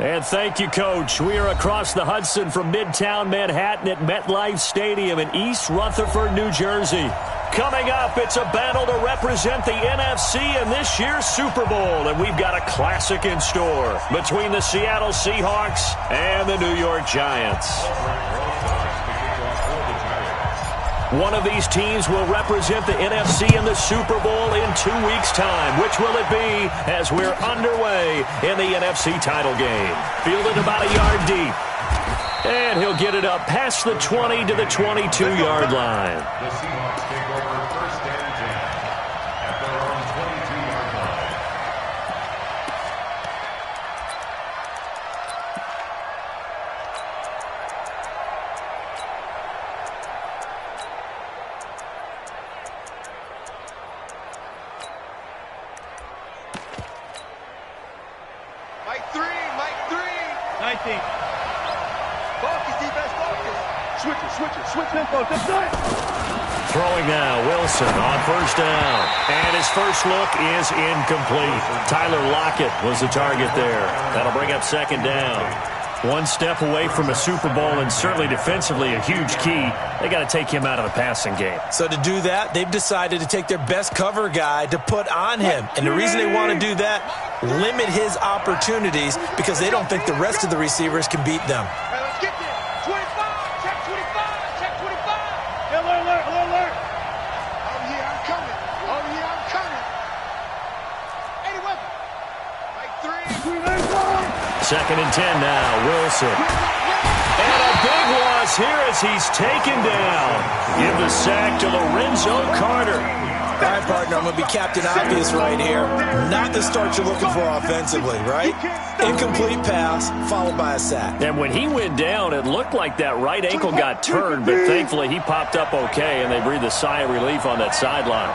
And thank you, Coach. We are across the Hudson from Midtown Manhattan at MetLife Stadium in East Rutherford, New Jersey. Coming up, it's a battle to represent the NFC in this year's Super Bowl, and we've got a classic in store between the Seattle Seahawks and the New York Giants. One of these teams will represent the NFC in the Super Bowl in 2 weeks' time. Which will it be as we're underway in the NFC title game? Fielded about a yard deep. And he'll get it up past the 20 to the 22-yard line. The Seahawks take over first and 10 at their own 22-yard line. Mike 3. 19. Focus, defense, focus. Switch them, focus. Throwing now, Wilson on first down. And his first look is incomplete. Tyler Lockett was the target there. That'll bring up second down. One step away from a Super Bowl, and certainly defensively a huge key. They got to take him out of the passing game. So to do that, they've decided to take their best cover guy to put on him. And the reason they want to do that, limit his opportunities because they don't think the rest of the receivers can beat them. Hey, let's get there. 25. Check 25. Check 25. Alert. Oh, yeah, I'm coming. Any weapon. Mike 3. Second and 10 now, Wilson. And a big loss here as he's taken down. Give the sack to Lorenzo Carter. All right, partner, I'm going to be Captain Obvious right here. Not the start you're looking for offensively, right? Incomplete pass, followed by a sack. And when he went down, it looked like that right ankle got turned, but thankfully he popped up okay, and they breathed a sigh of relief on that sideline.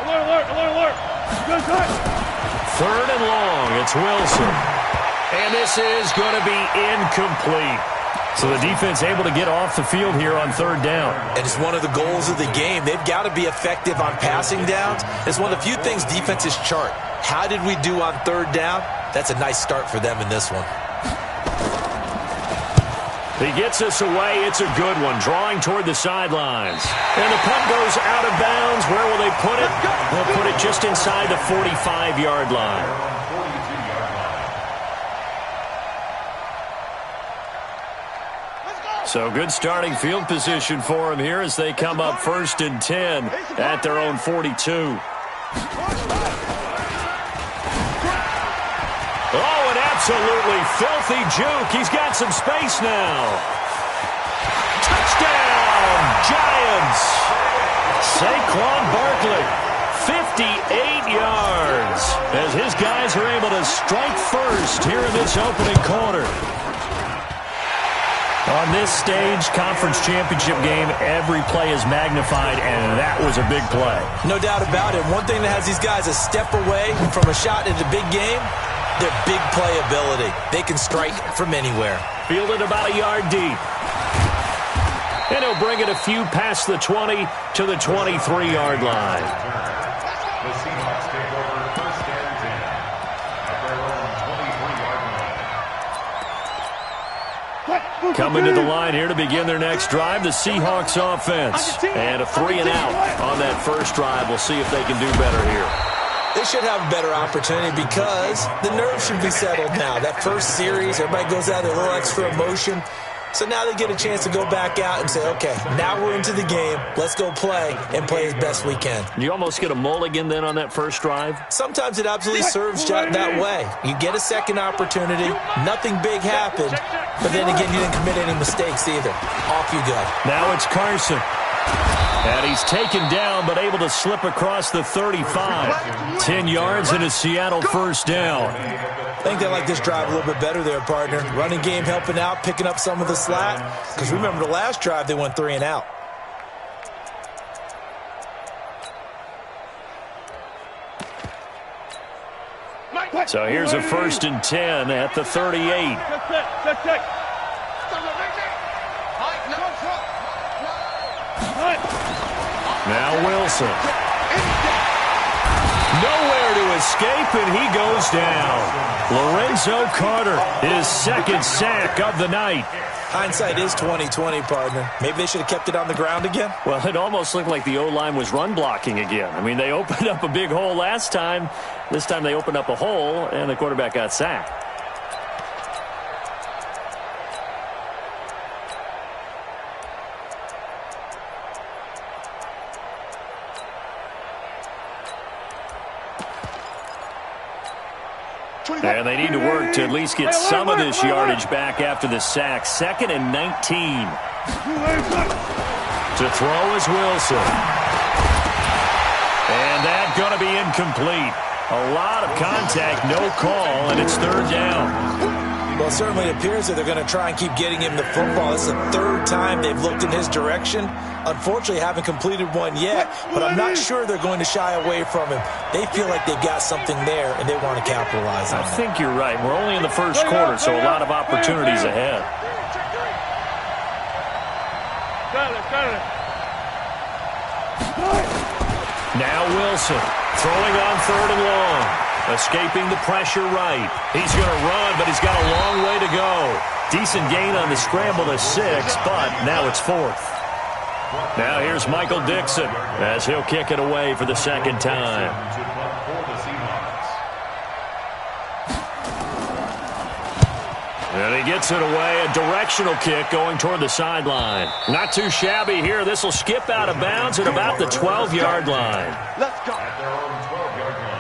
Alert. Good. Third and long, it's Wilson. And this is going to be incomplete. So the defense able to get off the field here on third down. And it's one of the goals of the game. They've got to be effective on passing downs. It's one of the few things defenses chart. How did we do on third down? That's a nice start for them in this one. He gets us away. It's a good one, drawing toward the sidelines. And the punt goes out of bounds. Where will they put it? They'll put it just inside the 45-yard line. So good starting field position for him here as they come up first and 10 at their own 42. Oh, an absolutely filthy juke. He's got some space now. Touchdown, Giants. Saquon Barkley, 58 yards as his guys are able to strike first here in this opening quarter. On this stage, conference championship game, every play is magnified, and that was a big play. No doubt about it. One thing that has these guys a step away from a shot at the big game, their big play ability. They can strike from anywhere. Fielded about a yard deep. And he'll bring it a few past the 20 to the 23-yard line. The Seahawks take over first and 10 at their own 23-yard line. Coming to the line here to begin their next drive, the Seahawks offense. And a 3-and-out on that first drive. We'll see if they can do better here. They should have a better opportunity because the nerves should be settled now. That first series, everybody goes out with a little extra emotion. So now they get a chance to go back out and say, okay, now we're into the game. Let's go play and play as best we can. You almost get a mulligan then on that first drive? Sometimes it absolutely serves that way. You get a second opportunity. Nothing big happened. But then again, you didn't commit any mistakes either. Off you go. Now it's Carson. And he's taken down but able to slip across the 35. 10 yards and a Seattle first down. I think they like this drive a little bit better there, partner. Running game helping out, picking up some of the slack. Because remember the last drive, they went 3-and-out. So here's a first and 10 at the 38. Check. Now Wilson. Nowhere to escape, and he goes down. Lorenzo Carter, his second sack of the night. Hindsight is 20/20, partner. Maybe they should have kept it on the ground again. Well, it almost looked like the O-line was run blocking again. I mean, they opened up a big hole last time. This time they opened up a hole, and the quarterback got sacked. And they need to work to at least get some of this yardage back after the sack. 2nd and 19. To throw is Wilson. And that's going to be incomplete. A lot of contact, no call, and it's 3rd down. Well, it certainly appears that they're going to try and keep getting him the football. This is the 3rd time they've looked in his direction. Unfortunately, haven't completed one yet, but I'm not sure they're going to shy away from him. They feel like they've got something there, and they want to capitalize on it. I think you're right. We're only in the 1st quarter, so a lot of opportunities ahead. Now Wilson, throwing on 3rd and long. Escaping the pressure right. He's going to run, but he's got a long way to go. Decent gain on the scramble to 6, but now it's 4th. Now here's Michael Dixon as he'll kick it away for the 2nd time. And he gets it away, a directional kick going toward the sideline. Not too shabby here. This will skip out of bounds at about the 12-yard line. Let's go. At their own 12-yard line.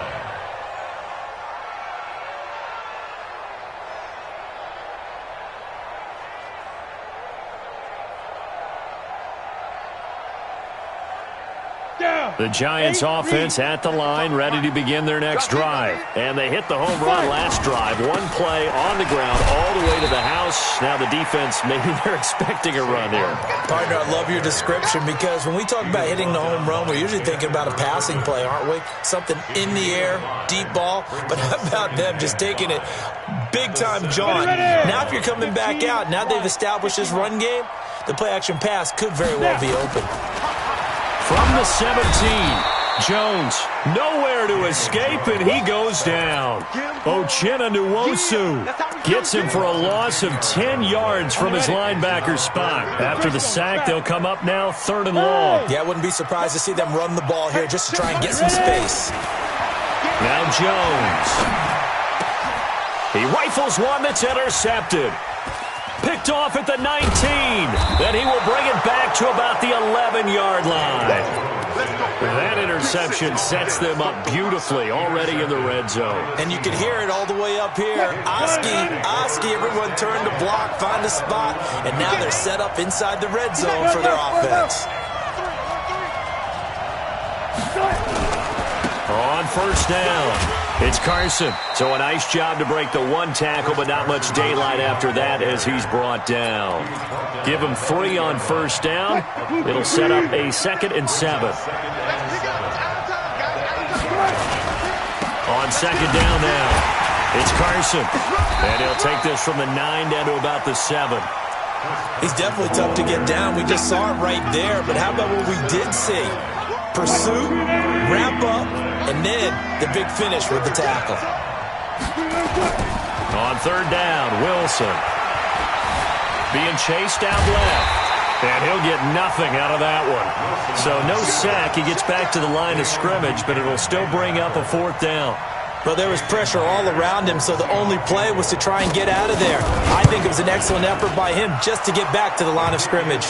The Giants offense at the line, ready to begin their next drive. And they hit the home run last drive. One play on the ground all the way to the house. Now the defense, maybe they're expecting a run here. Partner, I love your description because when we talk about hitting the home run, we're usually thinking about a passing play, aren't we? Something in the air, deep ball. But how about them just taking it big-time jaunt? Now if you're coming back out, now they've established this run game, the play-action pass could very well be open. From the 17, Jones nowhere to escape, and he goes down. Uchenna Nwosu gets him for a loss of 10 yards from his linebacker spot. After the sack, they'll come up now 3rd and long. Yeah, I wouldn't be surprised to see them run the ball here just to try and get some space. Now Jones. He rifles one that's intercepted. Picked off at the 19. Then he will bring it back to about the 11-yard line. That interception sets them up beautifully already in the red zone. And you can hear it all the way up here. Oski, everyone turned to block, find a spot, and now they're set up inside the red zone for their offense. On 1st down, it's Carson. So a nice job to break the 1 tackle, but not much daylight after that as he's brought down. Give him 3 on 1st down. It'll set up a 2nd and 7. On 2nd down now, it's Carson. And he'll take this from the 9 down to about the 7. He's definitely tough to get down. We just saw it right there. But how about what we did see? Pursuit, wrap up, and then the big finish with the tackle. On 3rd down, Wilson. Being chased out left. And he'll get nothing out of that one. So no sack. He gets back to the line of scrimmage, but it'll still bring up a 4th down. Well, there was pressure all around him, so the only play was to try and get out of there. I think it was an excellent effort by him just to get back to the line of scrimmage.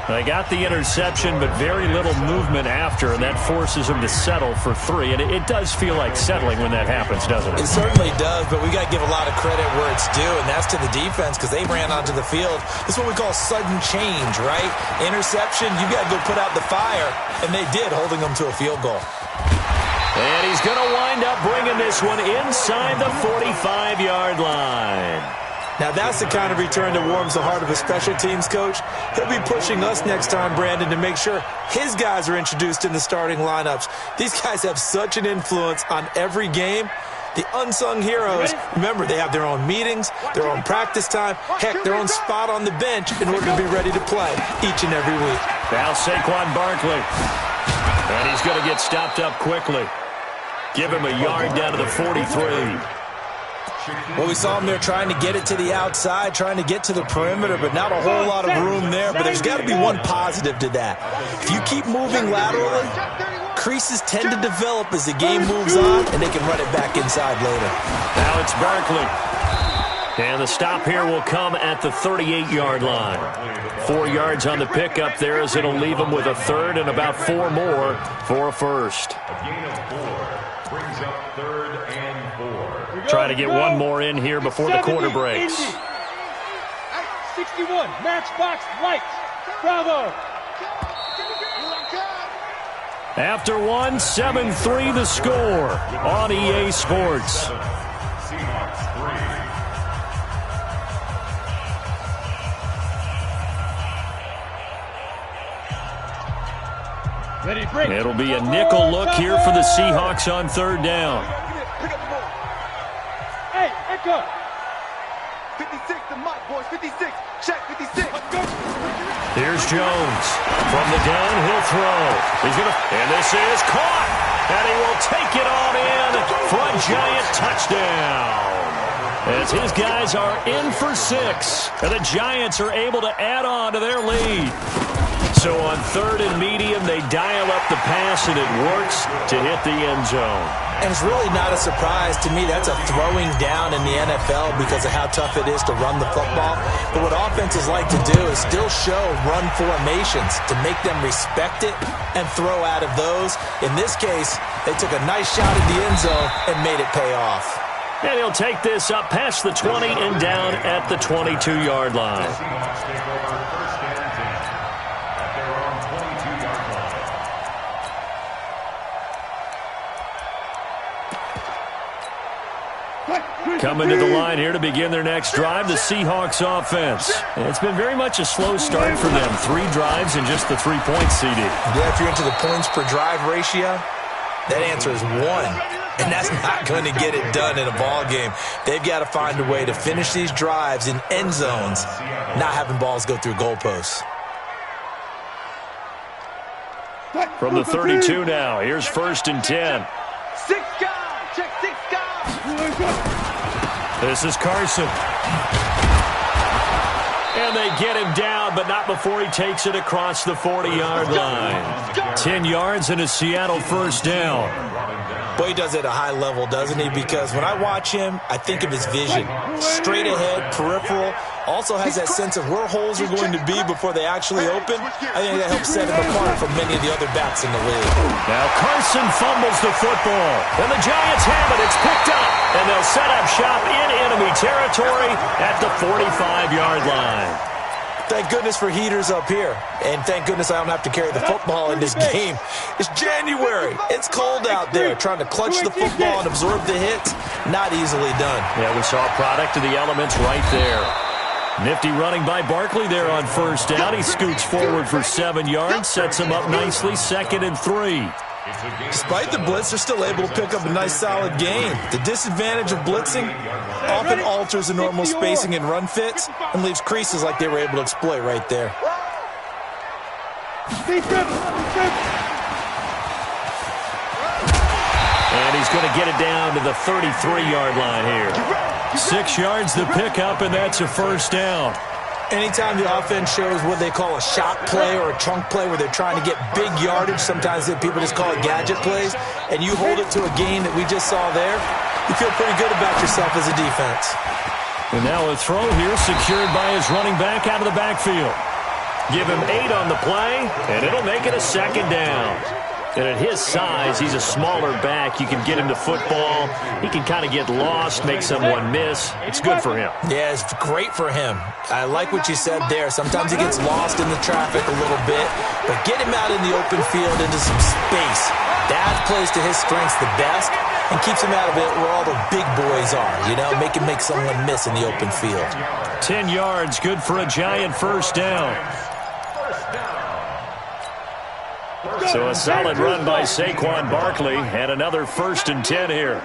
They got the interception, but very little movement after, and that forces them to settle for 3. And it does feel like settling when that happens, doesn't it? It certainly does, but we got to give a lot of credit where it's due, and that's to the defense because they ran onto the field. This is what we call sudden change, right? Interception, you got to go put out the fire, and they did, holding them to a field goal. And he's going to wind up bringing this one inside the 45-yard line. Now, that's the kind of return that warms the heart of a special teams coach. He'll be pushing us next time, Brandon, to make sure his guys are introduced in the starting lineups. These guys have such an influence on every game. The unsung heroes, remember, they have their own meetings, their own practice time, heck, their own spot on the bench in order to be ready to play each and every week. Now Saquon Barkley. And he's going to get stopped up quickly. Give him a yard down to the 43. Well, we saw him there trying to get it to the outside, trying to get to the perimeter, but not a whole lot of room there. But there's got to be one positive to that. If you keep moving laterally, creases tend to develop as the game moves on, and they can run it back inside later. Now it's Barkley. And the stop here will come at the 38-yard line. 4 yards on the pickup there as it'll leave him with a third and about 4 more for a first. A gain of 4 brings up 3rd and 4. Try to get one more in here before the quarter breaks. 61, matchbox lights. Bravo. After one, 7-3 the score on EA Sports. Seahawks 3. Ready, break. It'll be a nickel look here for the Seahawks on 3rd down. Pick up the ball. Hey, Echo. 56, the mic, boys. 56. Check, 56. Let's go. Here's Jones. From the gun, he'll throw. And this is caught. And he will take it on in for a giant touchdown. As his guys are in for 6. And the Giants are able to add on to their lead. So on 3rd and medium, they dial up the pass, and it works to hit the end zone. And it's really not a surprise to me. That's a throwing down in the NFL because of how tough it is to run the football. But what offenses like to do is still show run formations to make them respect it and throw out of those. In this case, they took a nice shot at the end zone and made it pay off. And he'll take this up past the 20 and down at the 22-yard line. Seahawks take over 1st and 10 at their own 22-yard line. Coming to the line here to begin their next drive, the Seahawks offense. It's been very much a slow start for them. 3 drives and just the 3 points, CD. Yeah, if you're into the points per drive ratio, that answer is 1. And that's not going to get it done in a ball game. They've got to find a way to finish these drives in end zones, not having balls go through goalposts. From the 32 now, here's 1st and 10. 6 guys. Check 6 guys. This is Carson. And they get him down, but not before he takes it across the 40-yard line. 10 yards and a Seattle 1st down. Boy, he does it at a high level, doesn't he? Because when I watch him, I think of his vision. Straight ahead, peripheral. Also has that sense of where holes are going to be before they actually open. I think that helps set him apart from many of the other backs in the league. Now Carson fumbles the football. And the Giants have it. It's picked up. And they'll set up shop in enemy territory at the 45-yard line. Thank goodness for heaters up here. And thank goodness I don't have to carry the football in this game. It's January. It's cold out there. Trying to clutch the football and absorb the hits, not easily done. Yeah, we saw a product of the elements right there. Nifty running by Barkley there on 1st down. He scoots forward for 7 yards, sets him up nicely, 2nd and 3. Despite the blitz, they're still able to pick up a nice solid gain. The disadvantage of blitzing often alters the normal spacing and run fits and leaves creases like they were able to exploit right there. And he's going to get it down to the 33-yard line here. 6 yards the pickup, and that's a 1st down. Anytime the offense shows what they call a shot play or a chunk play where they're trying to get big yardage, sometimes people just call it gadget plays, and you hold it to a gain that we just saw there, you feel pretty good about yourself as a defense. And now a throw here secured by his running back out of the backfield. Give him 8 on the play, and it'll make it a 2nd down. And at his size, he's a smaller back. You can get him to football. He can kind of get lost, make someone miss. It's good for him. Yeah, it's great for him. I like what you said there. Sometimes he gets lost in the traffic a little bit, but get him out in the open field into some space. That plays to his strengths the best and keeps him out of it where all the big boys are, you know, make someone miss in the open field. 10 yards, good for a giant 1st down. So a solid run by Saquon Barkley and another 1st and 10 here.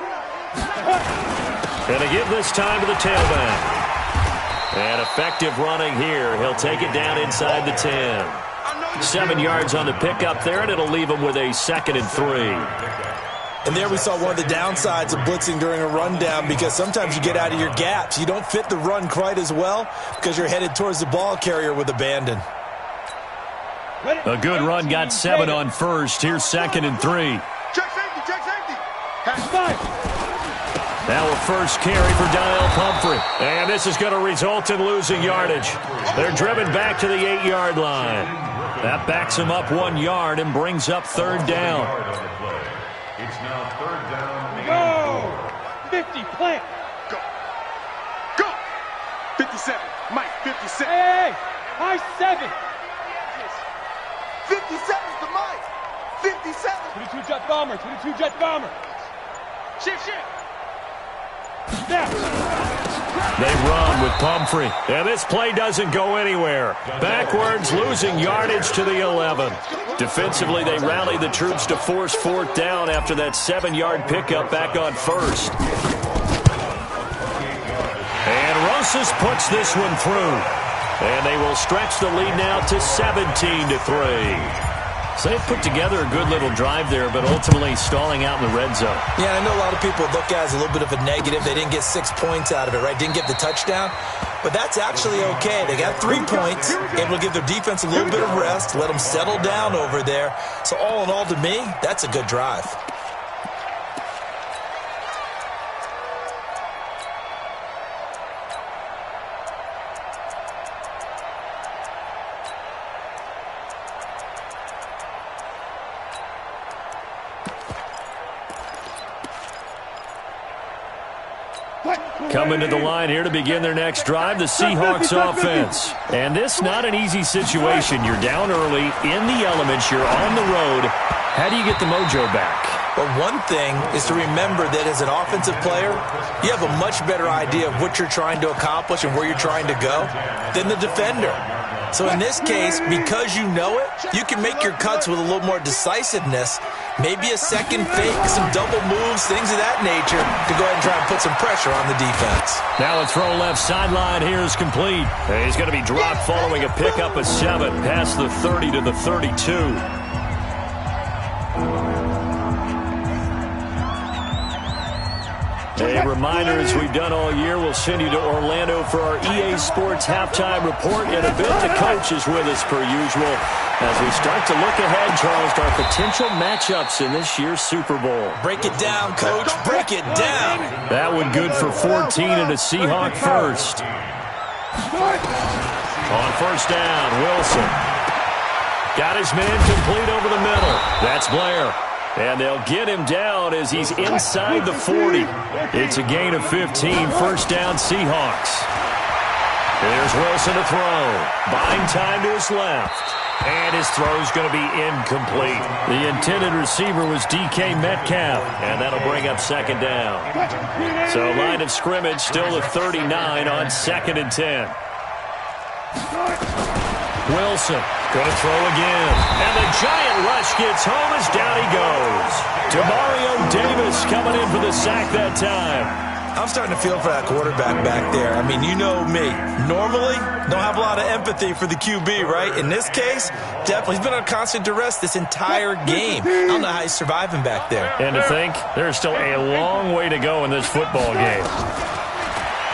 And to give this time to the tailback. And effective running here. He'll take it down inside the 10. 7 yards on the pickup there, and it'll leave him with a 2nd and 3. And there we saw one of the downsides of blitzing during a rundown, because sometimes you get out of your gaps. You don't fit the run quite as well because you're headed towards the ball carrier with abandon. A good run got 7 on first. Here's 2nd and 3. Check safety, check safety. Now a first carry for Donnell Pumphrey. And this is going to result in losing yardage. They're driven back to the 8-yard line. That backs them up 1 yard and brings up 3rd down. It's now 3rd down. Go! 50, plant. Go. Go. 57. Mike, 57. Hey, high 7. 57's the Mike. 57. 22 jet bomber, 22 jet bomber. Shift. Snap. They run with Pumphrey. And this play doesn't go anywhere. Backwards, losing yardage to the 11. Defensively, they rally the troops to force 4th down after that 7-yard pickup back on 1st. And Rosas puts this one through. And they will stretch the lead now to 17-3. So they've put together a good little drive there, but ultimately stalling out in the red zone. Yeah, I know a lot of people look at it as a little bit of a negative. They didn't get 6 points out of it, right? Didn't get the touchdown. But that's actually okay. They got 3 points, able to give their defense a little bit of rest, let them settle down over there. So all in all, to me, that's a good drive. Coming to the line here to begin their next drive, the Seahawks offense. And this not an easy situation. You're down early, in the elements, you're on the road. How do you get the mojo back? Well, one thing is to remember that as an offensive player, you have a much better idea of what you're trying to accomplish and where you're trying to go than the defender. So in this case, because you know it, you can make your cuts with a little more decisiveness, maybe a second fake, some double moves, things of that nature, to go ahead and try and put some pressure on the defense. Now a throw left sideline here is complete. And he's going to be dropped following a pickup of 7 past the 30 to the 32. A reminder, as we've done all year, we'll send you to Orlando for our EA Sports halftime report. In a bit, the coach is with us per usual as we start to look ahead, Charles, to our potential matchups in this year's Super Bowl. Break it down, Coach. Break it down. That one good for 14 and a Seahawk first. On first down, Wilson. Got his man complete over the middle. That's Blair. And they'll get him down as he's inside the 40. It's a gain of 15, first down Seahawks. There's Wilson to throw. Buying time to his left. And his throw's going to be incomplete. The intended receiver was DK Metcalf, and that'll bring up 2nd down. So line of scrimmage still at 39 on 2nd and 10. Wilson going to throw again. And the giant rush gets home as down he goes. Demario Davis coming in for the sack that time. I'm starting to feel for that quarterback back there. I mean, you know me. Normally, don't have a lot of empathy for the QB, right? In this case, definitely. He's been on constant duress this entire game. I don't know how he's surviving back there. And to think, there's still a long way to go in this football game.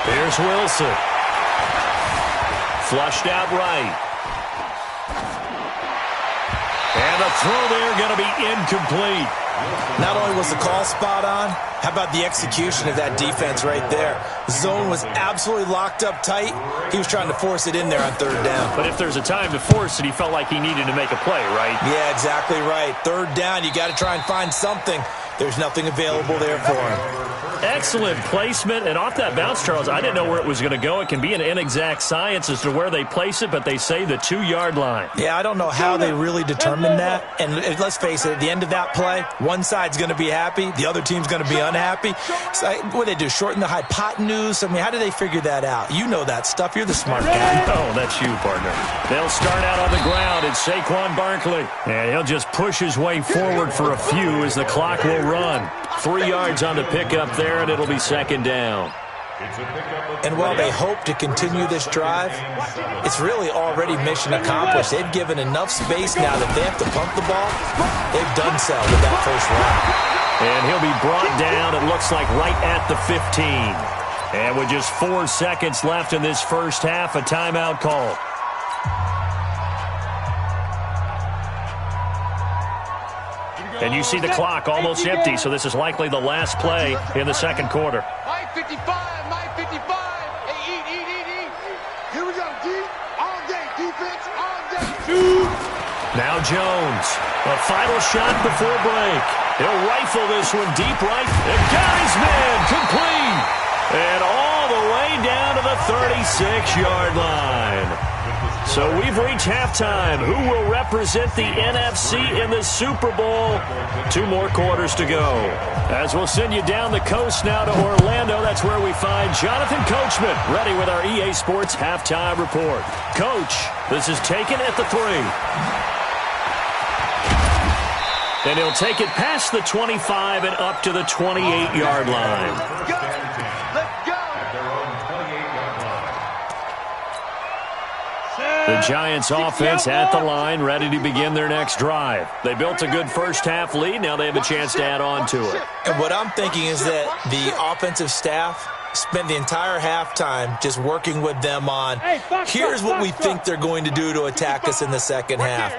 Here's Wilson. Flushed out right. And the throw there going to be incomplete. Not only was the call spot on, how about the execution of that defense right there? The zone was absolutely locked up tight. He was trying to force it in there on 3rd down. But if there's a time to force it, he felt like he needed to make a play, right? Yeah, exactly right. 3rd down, you got to try and find something. There's nothing available there for him. Excellent placement, and off that bounce, Charles, I didn't know where it was going to go. It can be an inexact science as to where they place it, but they say the 2-yard line. Yeah, I don't know how they really determine that. And let's face it, at the end of that play, one side's going to be happy, the other team's going to be unhappy. So what do they do, shorten the hypotenuse? I mean, how do they figure that out? You know that stuff. You're the smart guy. Oh, that's you, partner. They'll start out on the ground. It's Saquon Barkley. And he'll just push his way forward for a few as the clock will run. 3 yards on the pickup there, and it'll be 2nd down. And while they hope to continue this drive, it's really already mission accomplished. They've given enough space now that they have to pump the ball. They've done so with that first run. And he'll be brought down, it looks like, right at the 15. And with just 4 seconds left in this first half, a timeout call. And you see the clock almost empty, so this is likely the last play in the second quarter. My 55, my 55. Hey, eat. Here we go, D. All day, defense, all day. Now Jones, a final shot before break. He'll rifle this one deep right. And got his man complete. And all the way down to the 36-yard line. So we've reached halftime. Who will represent the NFC in the Super Bowl? 2 more quarters to go. As we'll send you down the coast now to Orlando, that's where we find Jonathan Coachman, ready with our EA Sports halftime report. Coach, this is taken at the 3. And he'll take it past the 25 and up to the 28-yard line. Let's go. The Giants offense at the line, ready to begin their next drive. They built a good first half lead. Now they have a chance to add on to it. And what I'm thinking is that the offensive staff spent the entire halftime just working with them on, here's what we think they're going to do to attack us in the second half.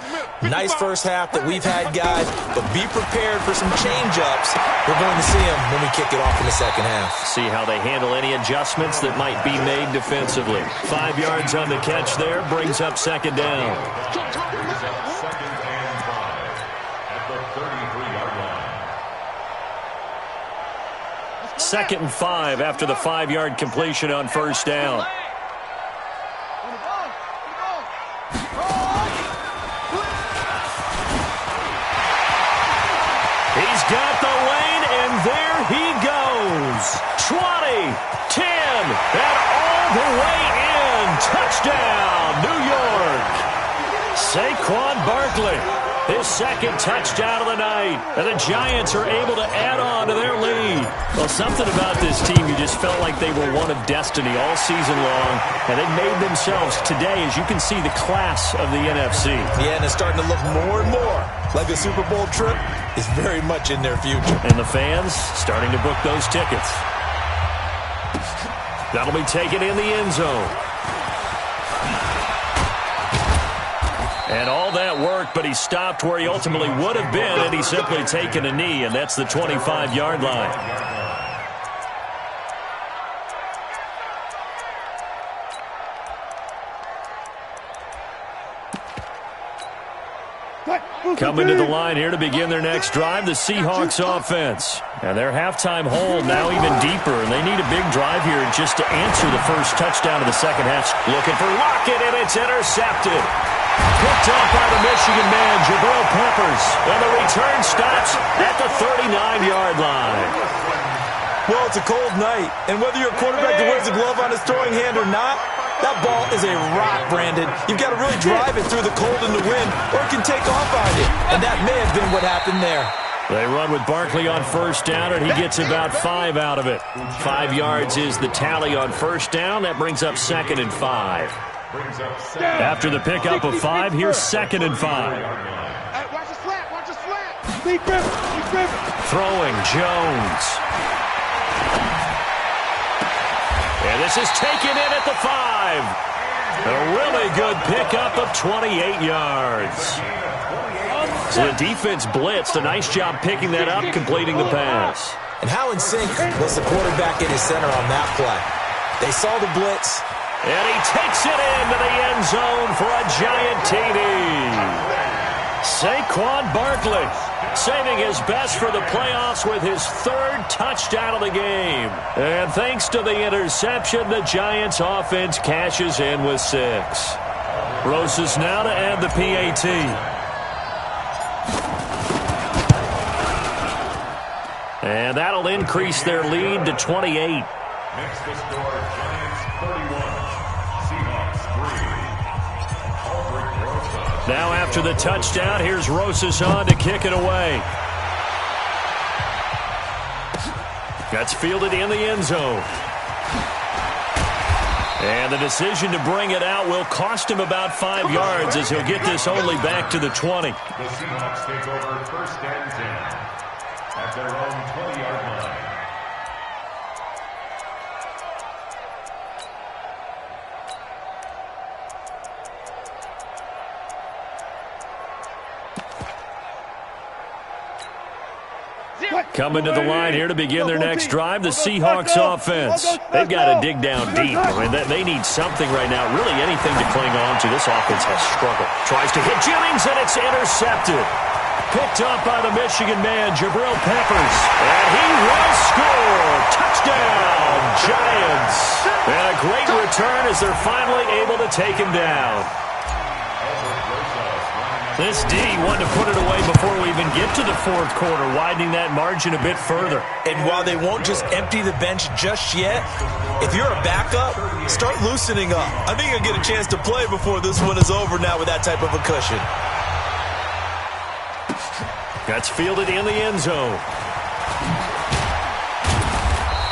Nice first half that we've had, guys, but be prepared for some change-ups. We're going to see them when we kick it off in the second half. See how they handle any adjustments that might be made defensively. 5 yards on the catch there, brings up second down. Second and 5 at the 33-yard line. 2nd and 5 after the 5-yard completion on first down. He's got the lane, and there he goes. 20, 10, and all the way in. Touchdown, New York. Saquon Barkley, his second touchdown of the night. And the Giants are able to add on to their lead. Well, something about this team, you just felt like they were one of destiny all season long. And they made themselves today, as you can see, the class of the NFC. Yeah, and it's starting to look more and more like a Super Bowl trip is very much in their future. And the fans starting to book those tickets. That'll be taken in the end zone. And all that work, but he stopped where he ultimately would have been had he simply taken a knee, and that's the 25-yard line. Coming to the line here to begin their next drive, the Seahawks offense. And their halftime hole now even deeper, and they need a big drive here just to answer the first touchdown of the second half. Looking for Lockett, and it's intercepted. Picked up by the Michigan man, Jabril Peppers. And the return stops at the 39-yard line. Well, it's a cold night, and whether you're a quarterback that wears a glove on his throwing hand or not, that ball is a rock, Brandon. You've got to really drive it through the cold and the wind, or it can take off on you. And that may have been what happened there. They run with Barkley on first down, and he gets about 5 out of it. 5 yards is the tally on first down. That brings up 2nd and 5. After the pickup of 5, here's 2nd and 5. Hey, watch the slant, watch the slant. Throwing Jones. And this is taken in at the 5. A really good pickup of 28 yards. So the defense blitzed. A nice job picking that up, completing the pass. And how in sync was the quarterback in his center on that play? They saw the blitz. And he takes it into the end zone for a giant TD. Saquon Barkley saving his best for the playoffs with his 3rd touchdown of the game. And thanks to the interception, the Giants offense cashes in with 6. Rosas now to add the PAT. And that'll increase their lead to 28. Next to score, Giants 31, Seahawks 3. Now after the touchdown, here's Rosas on to kick it away. That's fielded in the end zone. And the decision to bring it out will cost him about 5 yards as he'll get this only back to the 20. The Seahawks take over 1st and 10. at their own 20-yard line. Coming to the line here to begin their next drive, the Seahawks offense. They've got to dig down deep. I mean, they need something right now, really anything to cling on to. This offense has struggled. Tries to hit Jennings, and it's intercepted. Picked up by the Michigan man, Jabril Peppers. And he will score. Touchdown, Giants. And a great return as they're finally able to take him down. This D wanted to put it away before we even get to the fourth quarter, widening that margin a bit further. And while they won't just empty the bench just yet, if you're a backup, start loosening up. I think you'll get a chance to play before this one is over now with that type of a cushion. That's fielded in the end zone.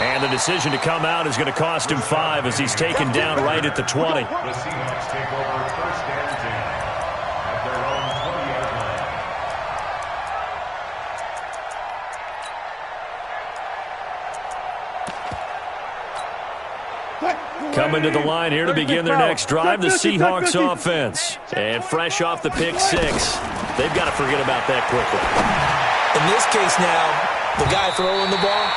And the decision to come out is going to cost him 5 as he's taken down right at the 20. The Seahawks take over first and 10 at their own 20-yard line. Coming to the line here to begin their next drive, the Seahawks offense. And fresh off the pick 6, they've got to forget about that quickly. In this case now, the guy throwing the ball,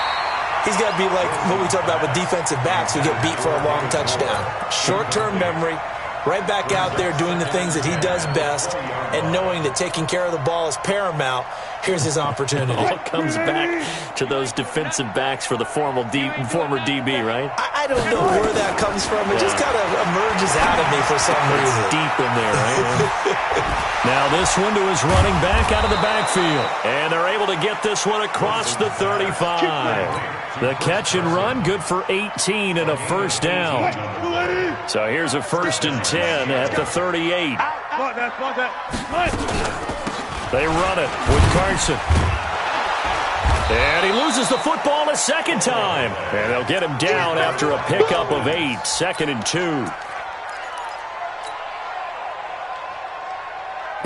he's got to be like what we talk about with defensive backs who get beat for a long touchdown. Short-term memory, right back out there doing the things that he does best, and knowing that taking care of the ball is paramount. Here's his opportunity. All comes back to those defensive backs for the former DB, right? I don't know where that comes from. It just kind of emerges out of me for some reason. It's deep in there, right? Now this one to his running back out of the backfield. And they're able to get this one across the 35. The catch and run, good for 18 and a first down. So here's a 1st and 10 at the 38. They run it with Carson. And he loses the football a second time. And they'll get him down after a pickup of 8, 2nd and 2.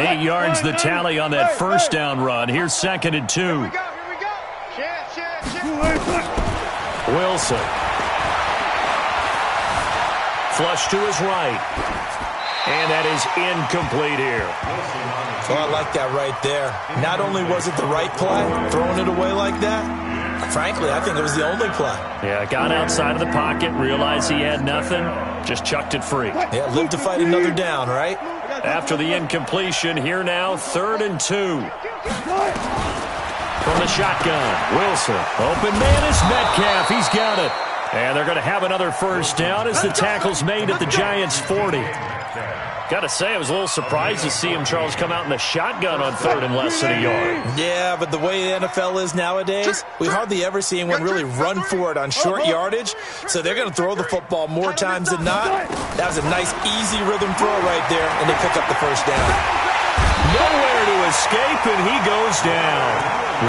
8 yards the tally on that first down run. Here's 2nd and 2. Here we go. Wilson. Flush to his right. And that is incomplete here. Oh, I like that right there. Not only was it the right play, throwing it away like that, frankly, I think it was the only play. Yeah, got outside of the pocket, realized he had nothing, just chucked it free. Yeah, live to fight another down, right? After the incompletion, here now, 3rd and 2. From the shotgun, Wilson. Open man is Metcalf. He's got it. And they're going to have another first down as the tackle's made at the Giants' 40. Got to say, I was a little surprised to see him, Charles, come out in the shotgun on 3rd and less than a yard. Yeah, but the way the NFL is nowadays, we hardly ever see anyone really run for it on short yardage, so they're going to throw the football more times than not. That was a nice, easy rhythm throw right there, and they pick up the first down. Nowhere to escape, and he goes down.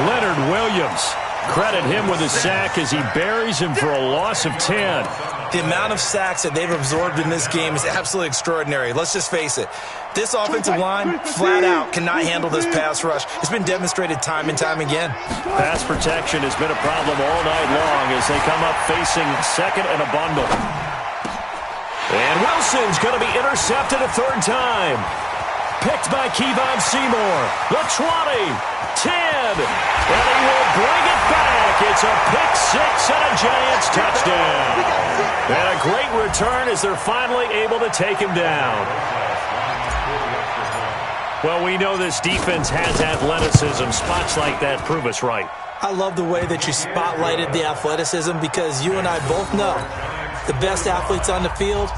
Leonard Williams. Credit him with a sack as he buries him for a loss of 10. The amount of sacks that they've absorbed in this game is absolutely extraordinary. Let's just face it. This offensive line, flat out, cannot handle this pass rush. It's been demonstrated time and time again. Pass protection has been a problem all night long as they come up facing 2nd and a bundle. And Wilson's going to be intercepted a 3rd time. Picked by Kevon Seymour. The 20, 10, and he will bring it back. It's a pick 6 and a Giants touchdown. And a great return as they're finally able to take him down. Well, we know this defense has athleticism. Spots like that prove us right. I love the way that you spotlighted the athleticism because you and I both know the best athletes on the field,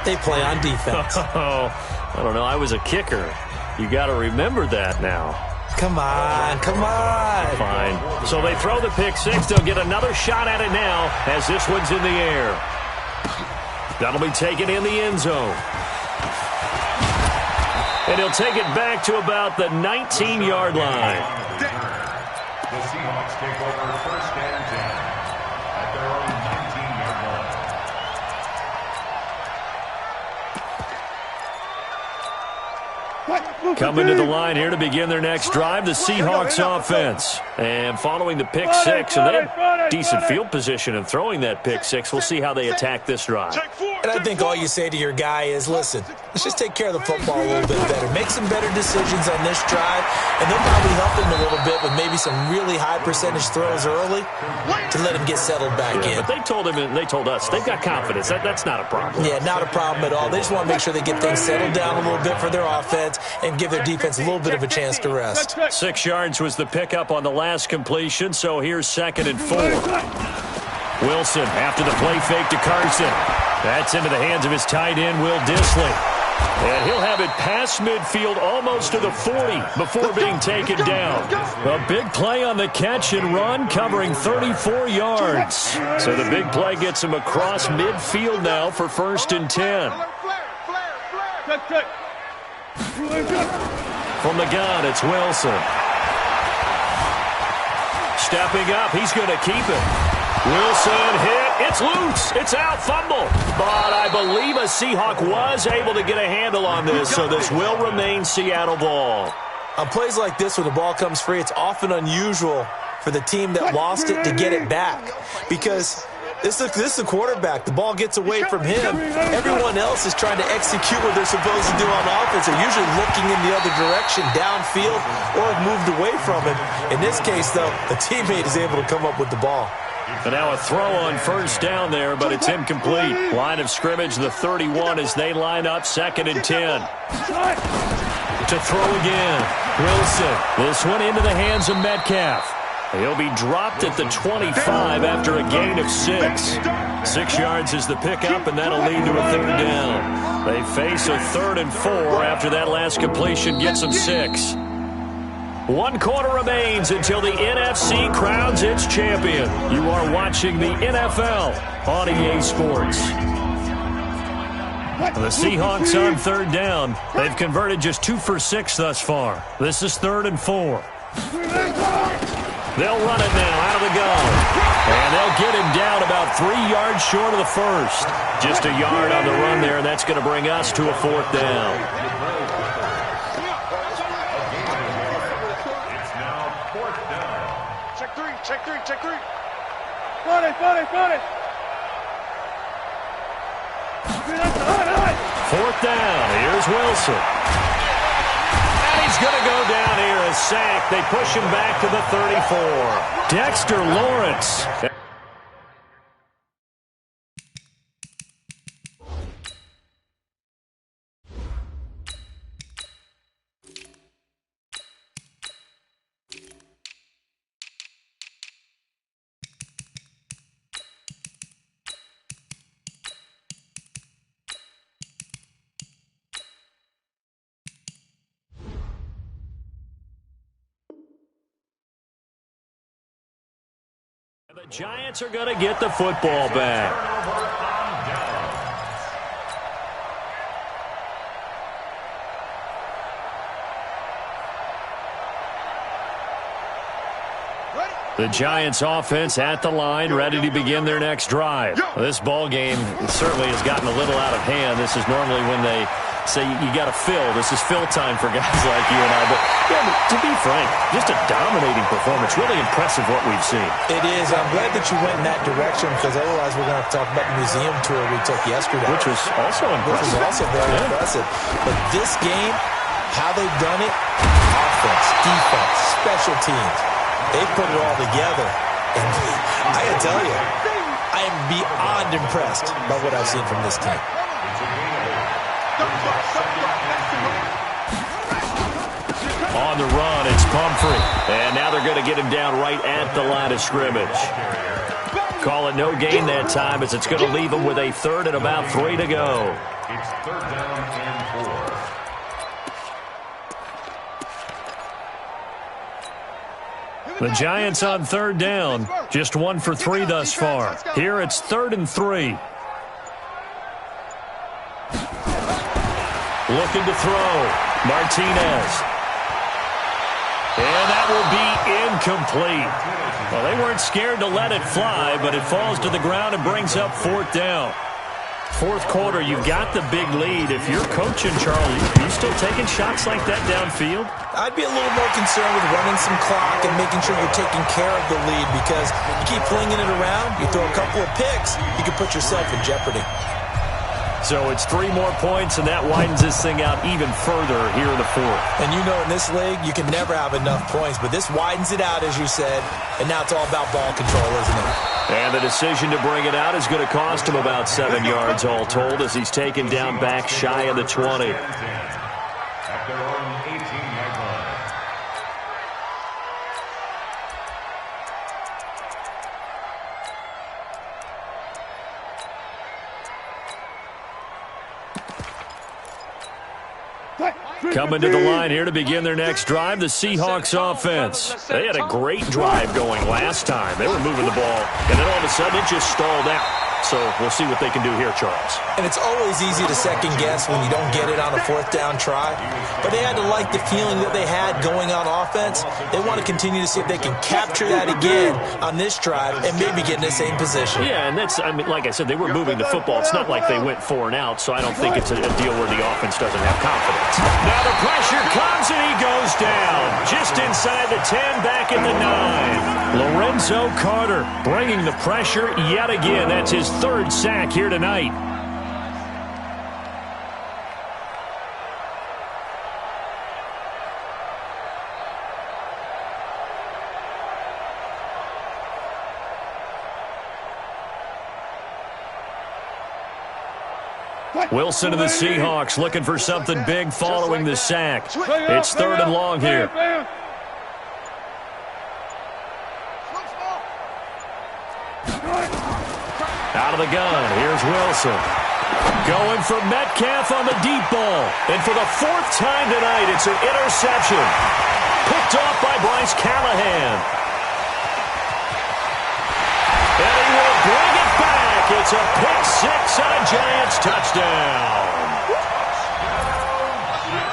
they play on defense. Oh, I don't know. I was a kicker. You got to remember that now. Come on, come on. Fine. So they throw the pick 6. They'll get another shot at it now as this one's in the air. That'll be taken in the end zone. And he'll take it back to about the 19-yard line. The Seahawks take over first and 10 at their own 19-yard line. Coming to the line here to begin their next drive, the Seahawks offense. And following the pick six, and they had decent field position in throwing that pick six. We'll see how they attack this drive. And I think all you say to your guy is, listen, let's just take care of the football a little bit better. Make some better decisions on this drive, and they'll probably help him a little bit with maybe some really high percentage throws early to let him get settled back in. But they told him and they told us they've got confidence. That's not a problem. Yeah, not a problem at all. They just want to make sure they get things settled down a little bit for their offense and give their defense a little bit of a chance to rest. 6 yards was the pickup on the last completion, so here's 2nd and 4. Wilson after the play fake to Carson. That's into the hands of his tight end, Will Dissly. And he'll have it past midfield almost to the 40 before being taken down. A big play on the catch and run covering 34 yards. So the big play gets him across midfield now for 1st and 10. From the gun, it's Wilson. Stepping up, he's going to keep it. Wilson hit. It's loose. It's out. Fumble. But I believe a Seahawk was able to get a handle on this, so this will remain Seattle ball. On plays like this where the ball comes free, it's often unusual for the team that lost it to get it back because this is the quarterback. The ball gets away from him. Everyone else is trying to execute what they're supposed to do on offense. They're usually looking in the other direction, downfield, or have moved away from it. In this case, though, the teammate is able to come up with the ball. And now a throw on 1st down there, but it's incomplete. Line of scrimmage, the 31 as they line up 2nd and 10. To throw again. Wilson. This one into the hands of Metcalf. He'll be dropped at the 25 after a gain of 6. 6 yards is the pickup, and that'll lead to a 3rd down. They face a 3rd and 4 after that last completion gets them 6. 1 quarter remains until the NFC crowns its champion. You are watching the NFL on EA Sports. The Seahawks on 3rd down. They've converted just 2 for 6 thus far. This is 3rd and 4. They'll run it now out of the gun. And they'll get him down about 3 yards short of the 1st. Just a yard on the run there, and that's going to bring us to a 4th down. Check 3. Got it. 4th down. Here's Wilson. And he's going to go down here, a sack. They push him back to the 34. Dexter Lawrence. The Giants are going to get the football back. The Giants offense at the line, ready to begin their next drive. This ball game certainly has gotten a little out of hand. This is normally when they say you got to fill. This is fill time for guys like you and I. But to be frank, just a dominating performance. Really impressive what we've seen. It is. I'm glad that you went in that direction because otherwise we're going to have to talk about the museum tour we took yesterday. Which was also impressive. Which was also very impressive. But this game, how they've done it, offense, defense, special teams, they've put it all together. And I can tell you, I am beyond impressed by what I've seen from this team. On the run, it's Pumphrey. And now they're going to get him down right at the line of scrimmage. Call it no gain that time as it's going to leave him with a 3rd and about 3 to go. It's 3rd down and 4. The Giants on 3rd down. Just 1 for 3 thus far. Here it's 3rd and 3. Looking to throw. Martinez. And that will be incomplete. Well, they weren't scared to let it fly, but it falls to the ground and brings up 4th down. Fourth quarter, you've got the big lead. If you're coaching, Charlie, are you still taking shots like that downfield? I'd be a little more concerned with running some clock and making sure you're taking care of the lead, because you keep flinging it around, you throw a couple of picks, you can put yourself in jeopardy. So it's 3 more points, and that widens this thing out even further here in the fourth. And you know in this league, you can never have enough points, but this widens it out, as you said, and now it's all about ball control, isn't it? And the decision to bring it out is going to cost him about 7 yards all told, as he's taken down back shy of the 20. At their own 18-yard line. Coming to the line here to begin their next drive, the Seahawks offense. They had a great drive going last time. They were moving the ball, and then all of a sudden it just stalled out. So we'll see what they can do here, Charles. And it's always easy to second guess when you don't get it on a fourth down try. But they had to like the feeling that they had going on offense. They want to continue to see if they can capture that again on this drive and maybe get in the same position. Yeah, and that's, I mean, like I said, they were moving the football. It's not like they went 4 and out, so I don't think it's a deal where the offense doesn't have confidence. Now the pressure comes, and he goes down. Just inside the 10, back in the 9. Lorenzo Carter bringing the pressure yet again. That's his 3rd sack here tonight. Wilson and the Seahawks looking for something big following the sack. It's 3rd and long here. Out of the gun, here's Wilson. Going for Metcalf on the deep ball. And for the 4th time tonight, it's an interception. Picked off by Bryce Callahan. And he will bring it back. It's a pick 6 and a Giants touchdown.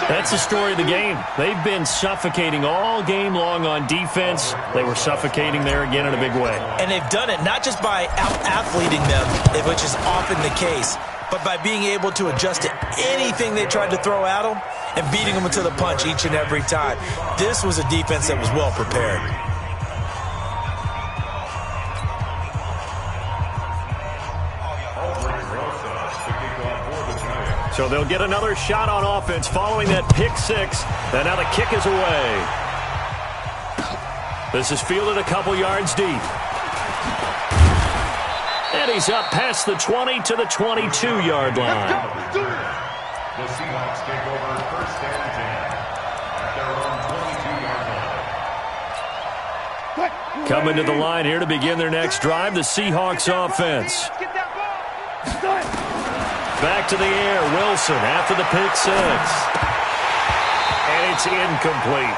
That's the story of the game. They've been suffocating all game long on defense. They were suffocating there again in a big way. And they've done it not just by out-athleting them, which is often the case, but by being able to adjust to anything they tried to throw at them and beating them to the punch each and every time. This was a defense that was well prepared. So they'll get another shot on offense following that pick 6. And now the kick is away. This is fielded a couple yards deep. And he's up past the 20 to the 22-yard line. The Seahawks take over 1st and 10 at their own 22-yard line. Coming to the line here to begin their next drive, the Seahawks offense. Back to the air, Wilson after the pick 6. And it's incomplete.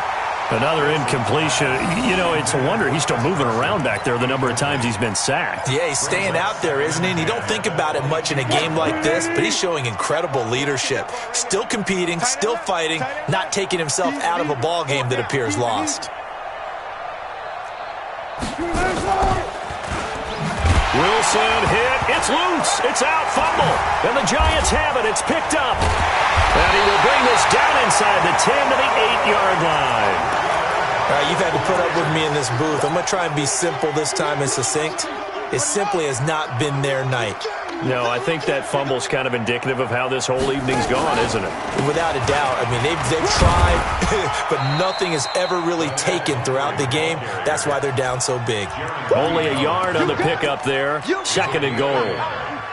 Another incompletion. You know, it's a wonder he's still moving around back there the number of times he's been sacked. Yeah, he's staying out there, isn't he? And you don't think about it much in a game like this, but he's showing incredible leadership. Still competing, still fighting, not taking himself out of a ball game that appears lost. Wilson hit. It's loose. It's out. Fumble. And the Giants have it. It's picked up. And he will bring this down inside the 10 to the 8-yard line. All right, you've had to put up with me in this booth. I'm going to try and be simple this time and succinct. It simply has not been their night. No, I think that fumble's kind of indicative of how this whole evening's gone, isn't it? Without a doubt. I mean, they've tried, but nothing is ever really taken throughout the game. That's why they're down so big. Only a yard on the pickup there. 2nd and goal.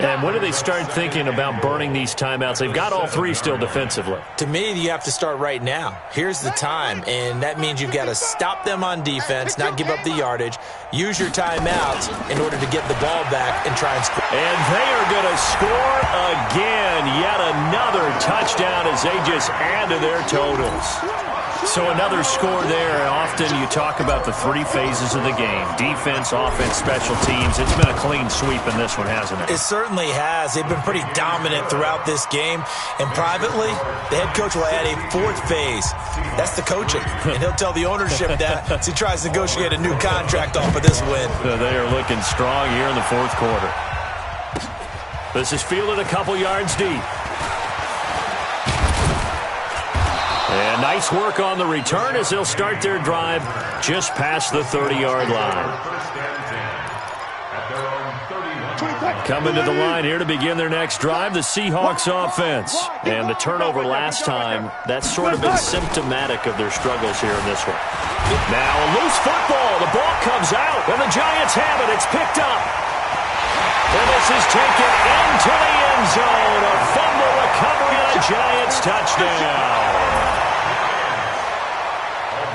And when do they start thinking about burning these timeouts? They've got all 3 still defensively. To me, you have to start right now. Here's the time, and that means you've got to stop them on defense, not give up the yardage, use your timeouts in order to get the ball back and try and score. And they are going to score again. Yet another touchdown as they just add to their totals. So another score there. Often you talk about the 3 phases of the game. Defense, offense, special teams. It's been a clean sweep in this one, hasn't it? It certainly has. They've been pretty dominant throughout this game. And privately, the head coach will add a 4th phase. That's the coaching. And he'll tell the ownership that as he tries to negotiate a new contract off of this win. They are looking strong here in the 4th quarter. This is fielded a couple yards deep. And nice work on the return as they'll start their drive just past the 30-yard line. Coming to the line here to begin their next drive, the Seahawks offense. And the turnover last time, that's sort of been symptomatic of their struggles here in this one. Now a loose football. The ball comes out, and the Giants have it. It's picked up. And this is taken into the end zone. A fumble recovery and a Giants touchdown.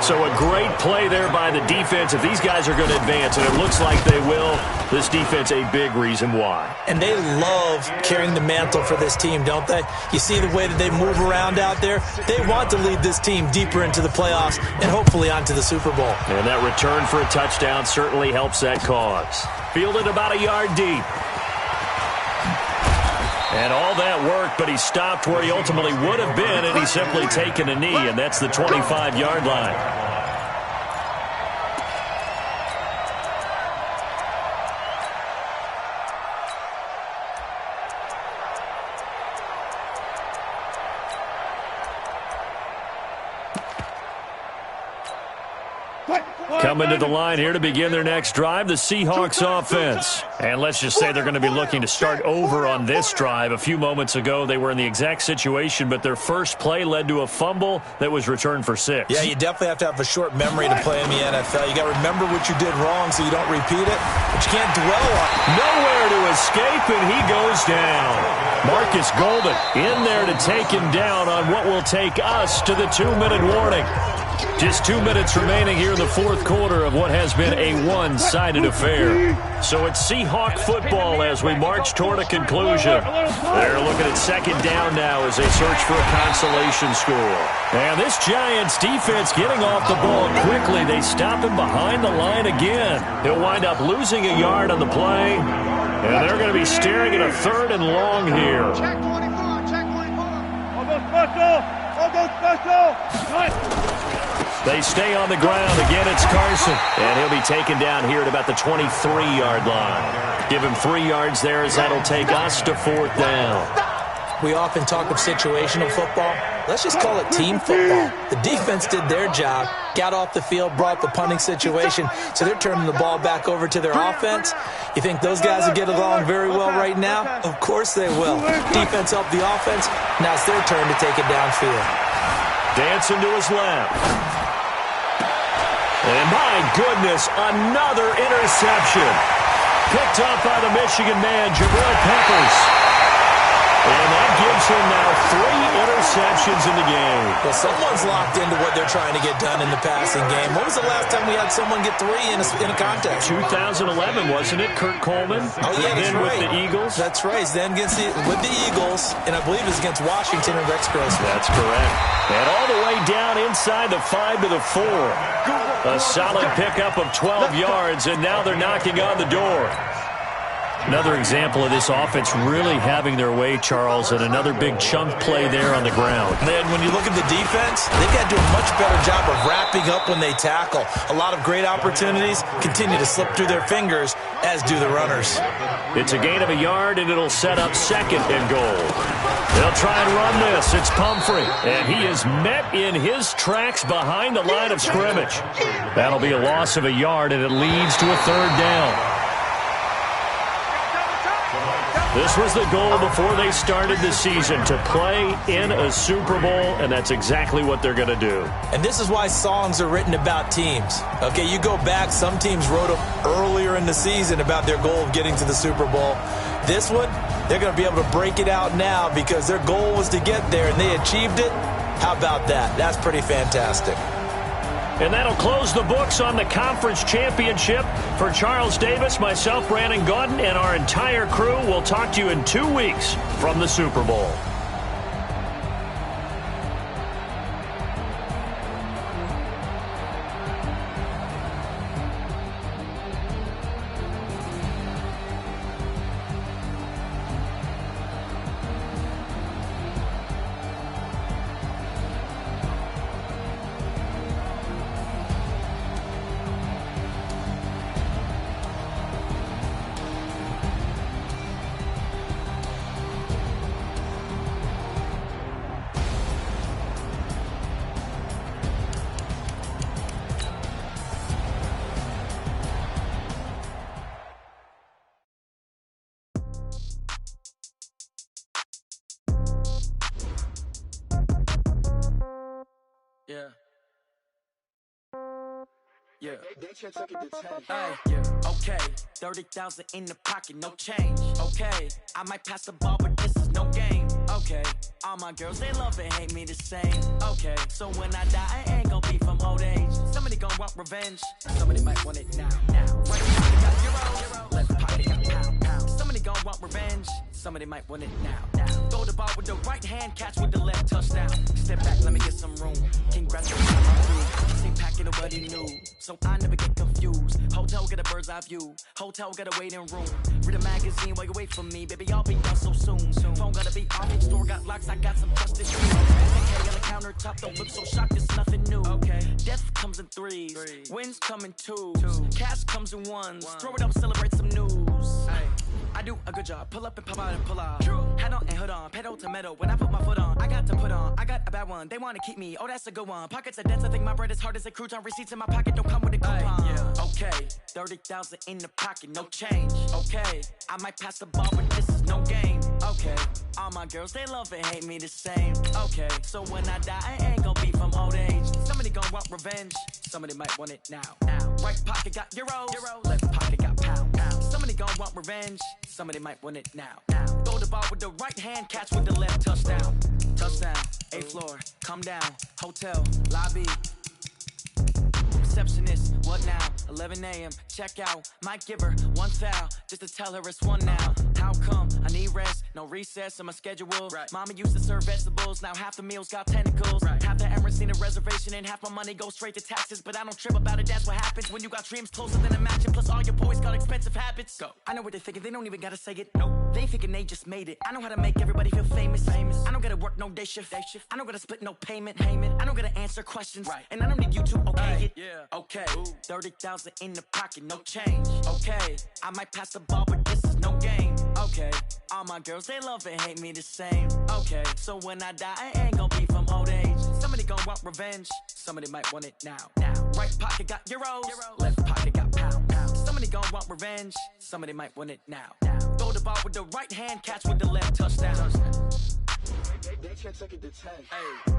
So a great play there by the defense. If these guys are going to advance, and it looks like they will, this defense a big reason why. And they love carrying the mantle for this team, don't they? You see the way that they move around out there? They want to lead this team deeper into the playoffs and hopefully onto the Super Bowl. And that return for a touchdown certainly helps that cause. Fielded about a yard deep. And all that work, but he stopped where he ultimately would have been, and he's simply taken a knee, and that's the 25-yard line. Coming to the line here to begin their next drive, the Seahawks offense. And let's just say they're going to be looking to start over on this drive. A few moments ago, they were in the exact situation, but their first play led to a fumble that was returned for 6. Yeah, you definitely have to have a short memory to play in the NFL. You got to remember what you did wrong so you don't repeat it, but you can't dwell on it. Nowhere to escape, and he goes down. Marcus Golden in there to take him down on what will take us to the 2-minute warning. Just 2 minutes remaining here in the fourth quarter of what has been a one-sided affair. So it's Seahawk football as we march toward a conclusion. They're looking at second down now as they search for a consolation score. And this Giants defense getting off the ball quickly. They stop him behind the line again. He'll wind up losing a yard on the play. And they're going to be staring at a 3rd and long here. Check 24, check 24. I'll go special. I'll go special. Nice. They stay on the ground. Again, it's Carson. And he'll be taken down here at about the 23-yard line. Give him 3 yards there as that'll take us to 4th down. We often talk of situational football. Let's just call it team football. The defense did their job, got off the field, brought the punting situation, so they're turning the ball back over to their offense. You think those guys will get along very well right now? Of course they will. Defense helped the offense. Now it's their turn to take it downfield. Dancing to his left. And my goodness, another interception. Picked up by the Michigan man, Jabril Peppers. And that gives him now 3 interceptions in the game. Well, someone's locked into what they're trying to get done in the passing game. When was the last time we had someone get 3 in a contest? 2011, wasn't it? Kurt Coleman. Oh, yeah, that's right. With the Eagles. That's right. Then with the Eagles, and I believe it was against Washington and Rex Grossman. That's correct. And all the way down inside the 5 to the 4. A solid pickup of 12 yards, and now they're knocking on the door. Another example of this offense really having their way, Charles, and another big chunk play there on the ground. Then when you look at the defense, they've got to do a much better job of wrapping up when they tackle. A lot of great opportunities continue to slip through their fingers, as do the runners. It's a gain of a yard, and it'll set up 2nd and goal. They'll try and run this. It's Pumphrey, and he is met in his tracks behind the line of scrimmage. That'll be a loss of a yard, and it leads to a 3rd down. This was the goal before they started the season, to play in a Super Bowl, and that's exactly what they're going to do. And this is why songs are written about teams. Okay, you go back, some teams wrote them earlier in the season about their goal of getting to the Super Bowl. This one, they're going to be able to break it out now because their goal was to get there, and they achieved it. How about that? That's pretty fantastic. And that'll close the books on the conference championship. For Charles Davis, myself, Brandon Gaudin, and our entire crew, we'll talk to you in 2 weeks from the Super Bowl. Yeah. Yeah. Hey, yeah. Okay, 30,000 in the pocket, no change. Okay, I might pass the ball, but this is no game. Okay, all my girls, they love and hate me the same. Okay, so when I die, I ain't gon' be from old age. Somebody gon' want revenge. Somebody might want it now. Right pocket got euro, left pocket got pound. Somebody gon' want revenge. Somebody might want it now. Throw the ball with the right hand, catch with the left, touchdown. Step back, let me get some room. Congratulations on my crew. Same packet of what he knew, so I never get confused. Hotel get a bird's eye view. Hotel got a waiting room. Read a magazine while you wait for me, baby. I'll be done so soon. Phone gotta be off. Each store got locks. I got some trusted shoes. 10K on the countertop. Don't look so shocked. It's nothing new. Okay. Death comes in threes. Wins come in twos. Cash comes in ones. Throw it up, celebrate some news. Hey. I do a good job. Pull up and pop out and pull out. True. Hat on and hood on. Pedal to metal. When I put my foot on, I got to put on. I got a bad one. They want to keep me. Oh, that's a good one. Pockets are dense. I think my bread is hard as a crouton. Receipts in my pocket don't come with a coupon. Yeah. Okay. 30,000 in the pocket. No change. Okay. I might pass the ball, but this is no game. Okay. All my girls, they love and hate me the same. Okay. So when I die, I ain't gon' be from old age. Somebody gon' want revenge. Somebody might want it now. Right pocket got euros. Left pocket got pound. Somebody gon' want revenge. Somebody might want it now. Throw the ball with the right hand, catch with the left, touchdown. Touchdown, 8th floor, come down, hotel, lobby. Receptionist, what now? 11 a.m., check out. Might give her one foul, just to tell her it's one now. How come? I need rest, no recess in my schedule. Right. Mama used to serve vegetables, now half the meals got tentacles. Right. Half the Emirates need a reservation and half my money goes straight to taxes. But I don't trip about it, that's what happens when you got dreams closer than a mansion. Plus all your boys got expensive habits. Go. I know what they're thinking, they don't even gotta say it. Nope. They thinking they just made it. I know how to make everybody feel famous. I don't gotta work no day shift. I don't gotta split no payment. I don't gotta answer questions. Right. And I don't need you to okay it. Yeah. Okay, 30,000 in the pocket, no change. Okay, I might pass the ball, but this is no game. Okay, all my girls, they love and hate me the same. Okay, so when I die, I ain't gon' be from old age. Somebody gon' want revenge. Somebody might want it now. Right pocket got euros. Left pocket got pound. Somebody gon' want revenge. Somebody might want it now. Throw the ball with the right hand, catch with the left, touchdown. They can't take it to 10. Hey.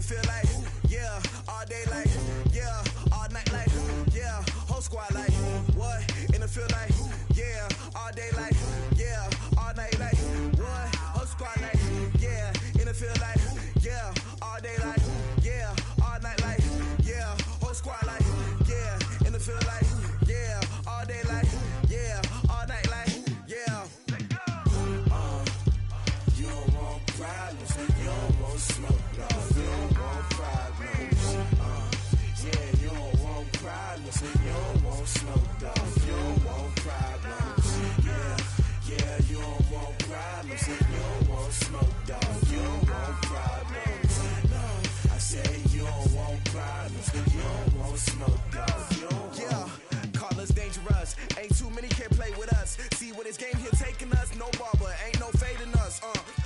Feel like, yeah, all day like, yeah, all night like, yeah, whole squad like, what, in the field like, yeah, all day like, yeah, all night like, what, whole squad like, yeah, in the field like, yeah, all day like, yeah, all night like, yeah, whole squad like, yeah, in the field like, yeah, all day like, yeah, all night like, yeah. You don't want problems, you don't want smoke, dog. You don't want problems. Yeah, you don't want problems. You don't want smoke, dog. You don't want problems. Yeah, you don't want problems. You don't want smoke, dog. You don't want problems. No, I said you don't want problems. You don't want smoke, dog. You don't want. Yeah, call us dangerous. Ain't too many can play with us. See what this game here taking us. No barber, ain't no fading us.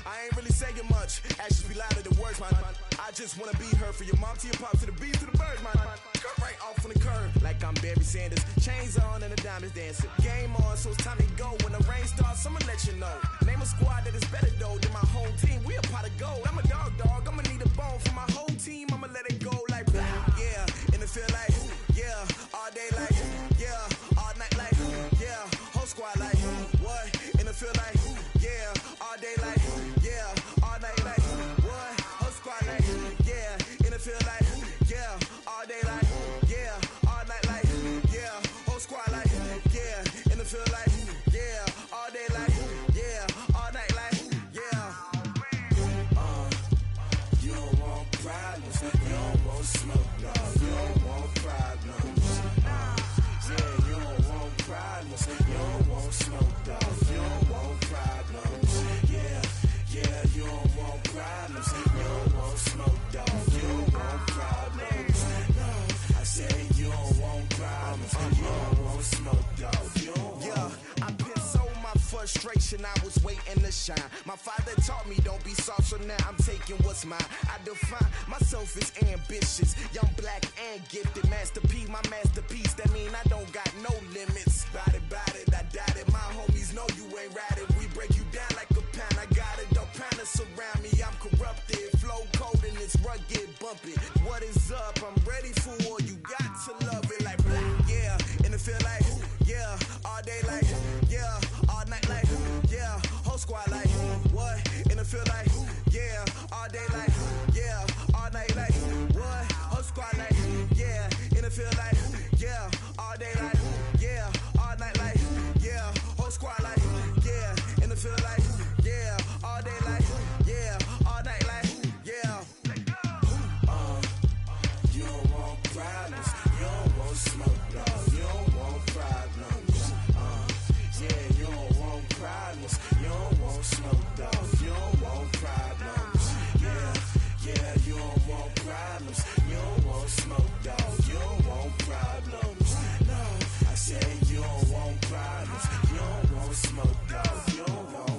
I ain't really saying much. Actions be louder than words, man. I just wanna be heard from your mom to your pop to the beat to the birds, man. Cut right off on the curb, like I'm Barry Sanders. Chains on and the diamonds dancing. Game on, so it's time to go. When the rain starts, I'ma let you know. Name a squad that is better though than my home team. We a pot of gold. I'm a dog. I'ma need a bone for my whole team. I'ma let it go like blah. Yeah, in the feel like, yeah, all day like, yeah, all night like, yeah, whole squad like, what? In the feel like, yeah, all day like, yeah, all night like, what? Whole squad like, yeah, in the feel like, yeah, all day like, yeah, all night like, yeah, whole squad like, yeah, in the feel like, yeah, all day like, yeah, all night like, yeah. You don't want problems, you don't want smoke, dog. You don't want problems. generation, I was waiting to shine. My father taught me don't be soft, so now I'm taking what's mine. I define myself as ambitious, young, black, and gifted. Master P, my masterpiece, that mean I don't got no limits. Bout it, I doubt it. My homies know you ain't ratted. We break you down like a pound. I got it, don't pound to surround me. I'm corrupted, flow cold and it's rugged, bumpy. What is up? I'm ready for war. You got to love it like black, yeah. And it feel like, yeah. All day like, yeah. All night like, yeah. Whole squad like, what? And it feel like, yeah. All day like, yeah. All night like, what? Whole squad like, yeah. And it feel like, yeah. All day like, yeah. All night like, yeah. Whole squad like, yeah. And it feel like, yeah. All day like, yeah. All night like, yeah. You don't want problems, you don't want smoke, no. You don't want problems, yeah. You don't want problems, you don't want smoke, dog. You don't want problems, yeah. Yeah, you don't want problems, you don't want smoke, dog. You don't want problems, no. I said you don't want problems, you don't want smoke, dog. You don't want.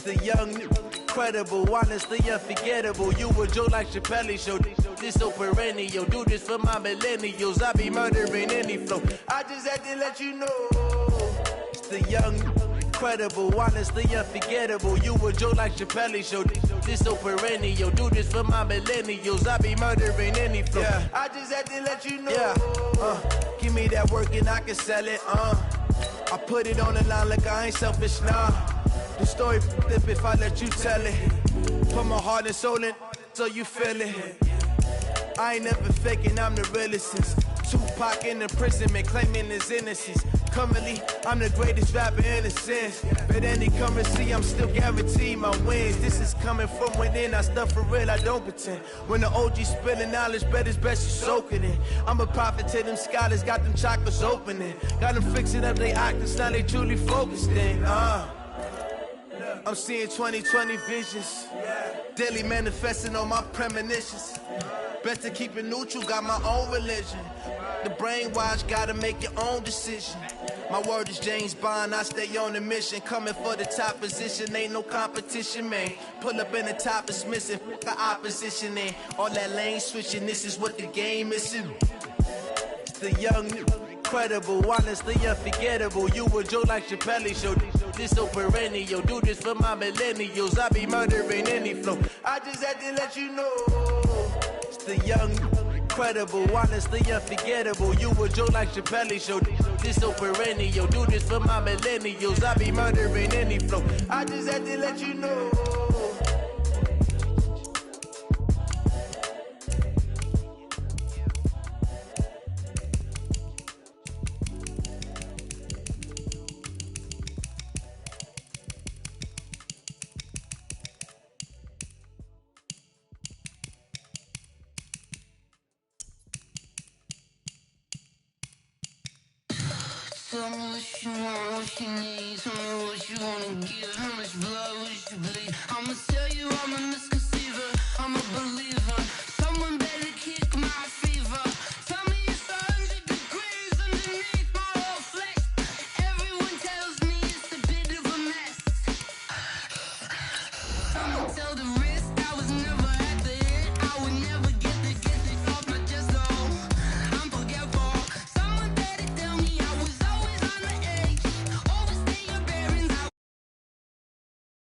The young, incredible, honestly unforgettable. You a Joe like Chappelle show. This so perennial. Do this for my millennials. I be murdering any flow. I just had to let you know. It's the young, incredible, honestly unforgettable. You a Joe like Chappelle show. This so perennial. Do this for my millennials. I be murdering any flow. Yeah. I just had to let you know. Yeah. Give me that work and I can sell it. I put it on the line like I ain't selfish, nah. The story flip if I let you tell it. Put my heart and soul in so you feel it. I ain't never faking, I'm the realest since Tupac in imprisonment, claiming his innocence. Currently, I'm the greatest rapper in a sense. But any currency, I'm still guaranteed my wins. This is coming from within, I stuff for real, I don't pretend. When the OG spilling knowledge, bet it's best you soak it in. I'm a prophet to them scholars, got them chakras opening. Got them fixing up they octaves, now they truly focused in. I'm seeing 2020 visions, daily manifesting on my premonitions. Best to keep it neutral, got my own religion. The brainwash, gotta make your own decision. My word is James Bond, I stay on the mission. Coming for the top position, ain't no competition, man. Pull up in the top is missing, fuck the opposition in. All that lane switching, this is what the game is. The young, incredible, honestly unforgettable. You a Joe like Chappelle show. This so perennial. Do this for my millennials. I be murdering any flow. I just had to let you know. It's the young, incredible, honestly unforgettable. You a Joe like Chappelle show. This so perennial. Do this for my millennials. I be murdering any flow. I just had to let you know. Tell me what you want, what you need. Tell me what you wanna give. How much blood